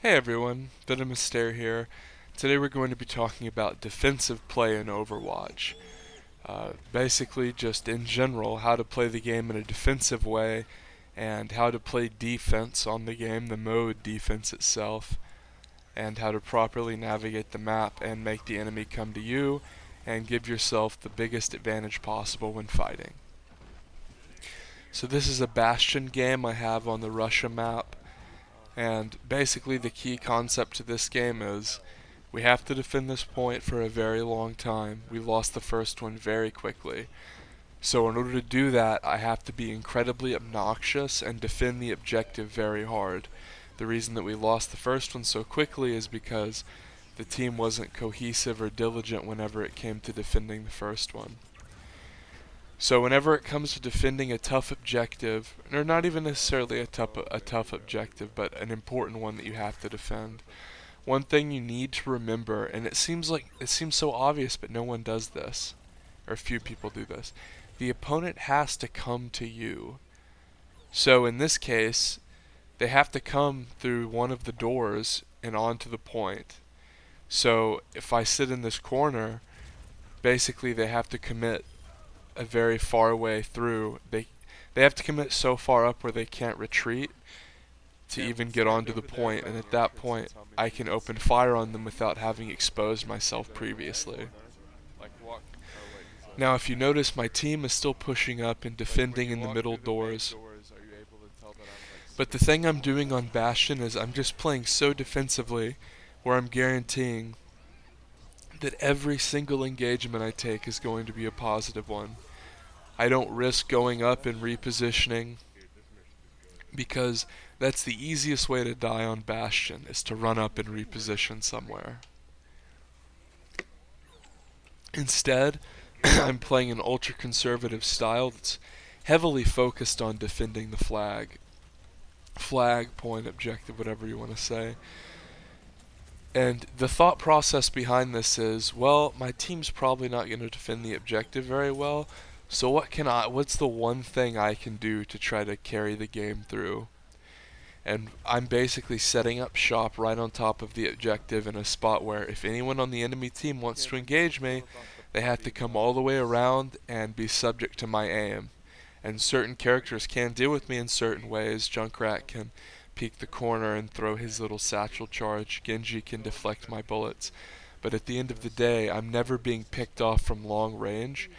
Hey everyone, Venomoustair here. Today we're going to be talking about defensive play in Overwatch. Basically, just in general, how to play the game in a defensive way and how to play defense on the game, the mode defense itself, and how to properly navigate the map and make the enemy come to you and give yourself the biggest advantage possible when fighting. So this is a Bastion game I have on the Russia map. And basically the key concept to this game is we have to defend this point for a very long time. We lost the first one very quickly. So in order to do that, I have to be incredibly obnoxious and defend the objective very hard. The reason that we lost the first one so quickly is because the team wasn't cohesive or diligent whenever it came to defending the first one. So whenever it comes to defending a tough objective, or not even necessarily a tough objective, but an important one that you have to defend, one thing you need to remember, and it seems so obvious, but no one does this, or few people do this. The opponent has to come to you. So in this case, they have to come through one of the doors and onto the point. So if I sit in this corner, basically they have to commit a very far way through. They have to commit so far up where they can't retreat to even get onto the point, and at that point I can open fire on them without having exposed myself previously. Now if you notice, my team is still pushing up and defending in the middle doors. But the thing I'm doing on Bastion is I'm just playing so defensively where I'm guaranteeing that every single engagement I take is going to be a positive one. I don't risk going up and repositioning because that's the easiest way to die on Bastion, is to run up and reposition somewhere. Instead, I'm playing an ultra conservative style that's heavily focused on defending the flag, point, objective, whatever you want to say. And the thought process behind this is, well, my team's probably not going to defend the objective very well, so what's the one thing I can do to try to carry the game through? And I'm basically setting up shop right on top of the objective in a spot where if anyone on the enemy team wants to engage me, they have to come all the way around and be subject to my aim. And certain characters can deal with me in certain ways. Junkrat can peek the corner and throw his little satchel charge. Genji can deflect my bullets. But at the end of the day, I'm never being picked off from long range,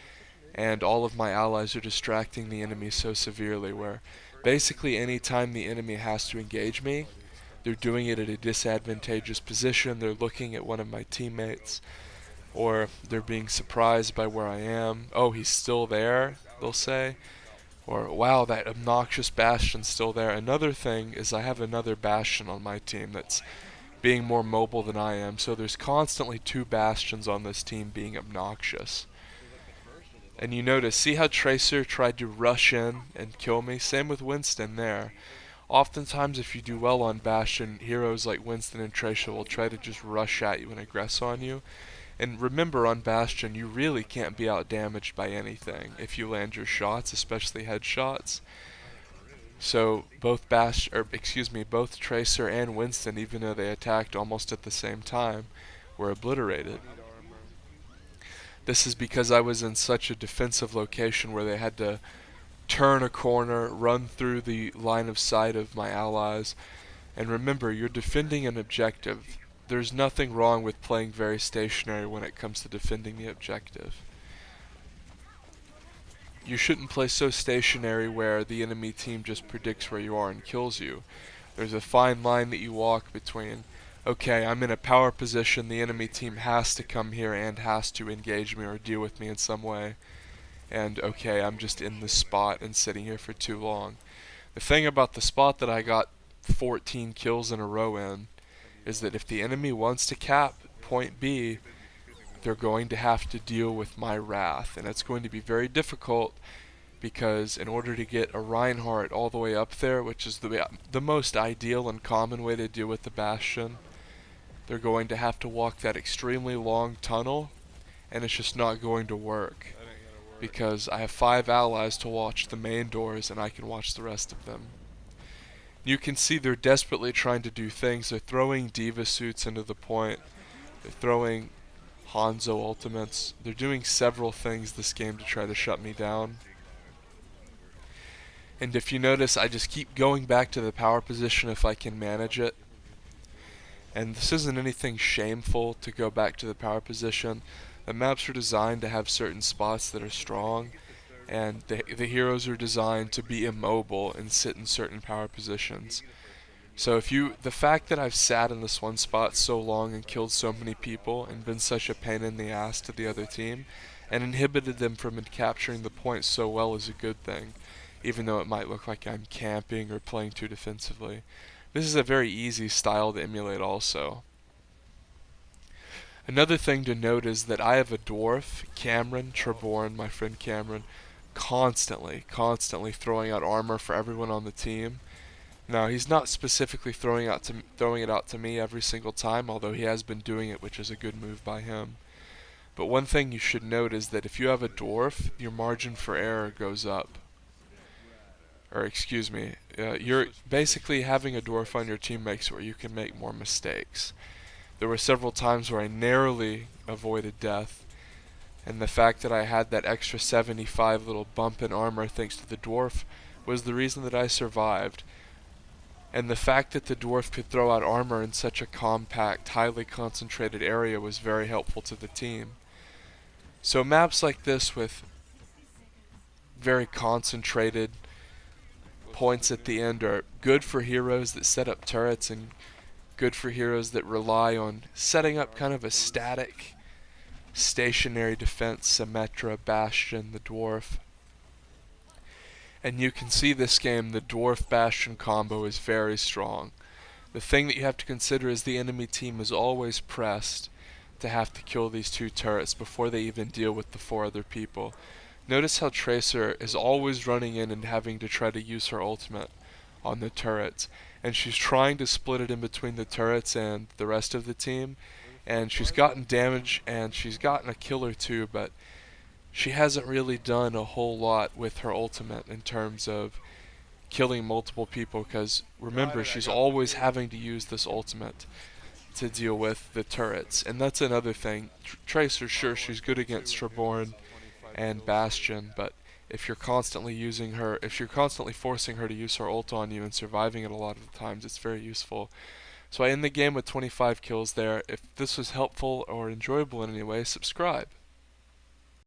and all of my allies are distracting the enemy so severely where basically any time the enemy has to engage me, they're doing it at a disadvantageous position. They're looking at one of my teammates, or they're being surprised by where I am. Oh, he's still there, they'll say. Or, wow, that obnoxious Bastion's still there. Another thing is I have another Bastion on my team that's being more mobile than I am, so there's constantly two Bastions on this team being obnoxious. And you notice, see how Tracer tried to rush in and kill me? Same with Winston there. Oftentimes if you do well on Bastion, heroes like Winston and Tracer will try to just rush at you and aggress on you. And remember, on Bastion, you really can't be outdamaged by anything if you land your shots, especially headshots. So both both Tracer and Winston, even though they attacked almost at the same time, were obliterated. This is because I was in such a defensive location where they had to turn a corner, run through the line of sight of my allies. And remember, you're defending an objective. There's nothing wrong with playing very stationary when it comes to defending the objective. You shouldn't play so stationary where the enemy team just predicts where you are and kills you. There's a fine line that you walk between, okay, I'm in a power position, the enemy team has to come here and has to engage me or deal with me in some way, and okay, I'm just in this spot and sitting here for too long. The thing about the spot that I got 14 kills in a row in is that if the enemy wants to cap point B, they're going to have to deal with my wrath, and it's going to be very difficult because in order to get a Reinhardt all the way up there, which is the most ideal and common way to deal with the Bastion, they're going to have to walk that extremely long tunnel, and it's just not going to work because I have 5 allies to watch the main doors and I can watch the rest of them. You can see they're desperately trying to do things. They're throwing diva suits into the point. They're throwing Hanzo ultimates. They're doing several things this game to try to shut me down. And if you notice, I just keep going back to the power position if I can manage it. And this isn't anything shameful to go back to the power position. The maps are designed to have certain spots that are strong, and the heroes are designed to be immobile and sit in certain power positions. So the fact that I've sat in this one spot so long and killed so many people and been such a pain in the ass to the other team and inhibited them from capturing the point so well is a good thing, even though it might look like I'm camping or playing too defensively. This is a very easy style to emulate also. Another thing to note is that I have a dwarf, Cameron, Treborn, my friend Cameron, constantly throwing out armor for everyone on the team. Now, he's not specifically throwing it out to me every single time, although he has been doing it, which is a good move by him. But one thing you should note is that if you have a dwarf, your margin for error goes up. Or excuse me, you're basically having a dwarf on your team makes where you can make more mistakes. There were several times where I narrowly avoided death, and the fact that I had that extra 75 little bump in armor thanks to the dwarf was the reason that I survived. And the fact that the dwarf could throw out armor in such a compact, highly concentrated area was very helpful to the team. So maps like this with very concentrated points at the end are good for heroes that set up turrets and good for heroes that rely on setting up kind of a static, stationary defense. Symmetra, Bastion, the dwarf. And you can see this game, the dwarf Bastion combo is very strong. The thing that you have to consider is the enemy team is always pressed to have to kill these two turrets before they even deal with the 4 other people. Notice how Tracer is always running in and having to try to use her ultimate on the turrets. And she's trying to split it in between the turrets and the rest of the team. And she's gotten damage and she's gotten a kill or two, but she hasn't really done a whole lot with her ultimate in terms of killing multiple people, because remember, she's always having to use this ultimate to deal with the turrets. And that's another thing. Tracer, sure, she's good against Treborn and Bastion, but if you're constantly forcing her to use her ult on you and surviving it a lot of the times, it's very useful. So I end the game with 25 kills there. If this was helpful or enjoyable in any way, subscribe.